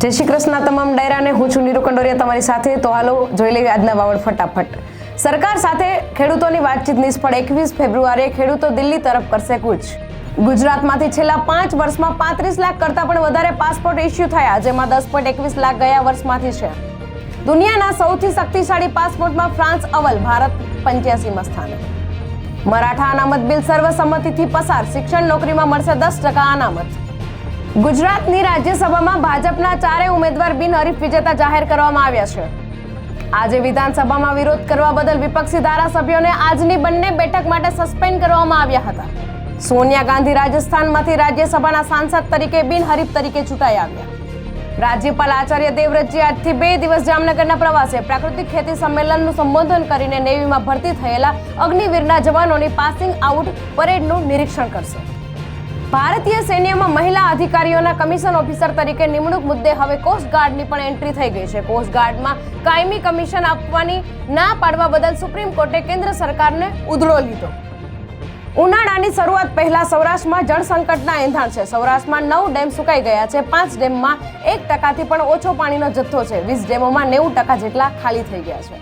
જય શ્રી કૃષ્ણ તમામ ડાયરાને હું છું નીરુ કંડોરિયા તમારી સાથે। તો હાલો જોઈ લઈએ આજના વાવડ ફટાફટ। સરકાર સાથે ખેડૂતોની વાતચીત નિષ્ફળ। 21 ફેબ્રુઆરીએ ખેડૂતો દિલ્હી તરફ કરશે કૂચ। ગુજરાતમાંથી છેલ્લા 5 વર્ષમાં 35 લાખ કરતાં પણ વધારે પાસપોર્ટ ઇસ્યુ થયા, જેમાં 10.21 લાખ ગયા વર્ષમાંથી છે। દુનિયાના સૌથી શક્તિશાળી પાસપોર્ટમાં ફ્રાન્સ અવ્વલ, ભારત 85મા સ્થાને। મરાઠા અનામત બિલ સર્વસંમતિથી પસાર, શિક્ષણ નોકરીમાં મળશે 10% અનામત। ગુજરાતની રાજ્યસભામાં ભાજપના 4 ઉમેદવાર બિનહરીફ વિજેતા જાહેર કરવામાં આવ્યા છે। આજે વિધાનસભામાં વિરોધ કરવા બદલ વિપક્ષી ધારાસભ્યોને આજની બંને બેઠક માટે સસ્પેન્ડ કરવામાં આવ્યા હતા। સોનિયા ગાંધી રાજસ્થાનમાંથી રાજ્યસભાના સાંસદ તરીકે બિનહરીફ તરીકે ચૂંટાઈ આવ્યા। રાજ્યપાલ આચાર્ય દેવવ્રતજી આજથી 2 દિવસ જામનગરના પ્રવાસે પ્રાકૃતિક ખેતી સંમેલનનું સંબોધન કરીને નેવીમાં ભરતી થયેલા અગ્નિવીરના જવાનોની પાસિંગ આઉટ પરેડનું નિરીક્ષણ કરશે। ભારતીય સૈન્યમાં મહિલા અધિકારીઓના કમિશન ઓફિસર તરીકે નિમણૂક મુદ્દે હવે કોસ્ટગાર્ડની પણ એન્ટ્રી થઈ ગઈ છે। કોસ્ટગાર્ડમાં કાયમી કમિશન આપવાની ના પાડવા બદલ સુપ્રીમ કોર્ટે કેન્દ્ર સરકારને ઉધડો લીધો। ઉનાળાની શરૂઆત પહેલા સૌરાષ્ટ્રમાં જળ સંકટના એંધાણ છે। સૌરાષ્ટ્રમાં 9 ડેમ સુકાઈ ગયા છે। 5 ડેમમાં 1%થી પણ ઓછો પાણીનો જથ્થો છે। 20 ડેમોમાં 90% જેટલા ખાલી થઈ ગયા છે।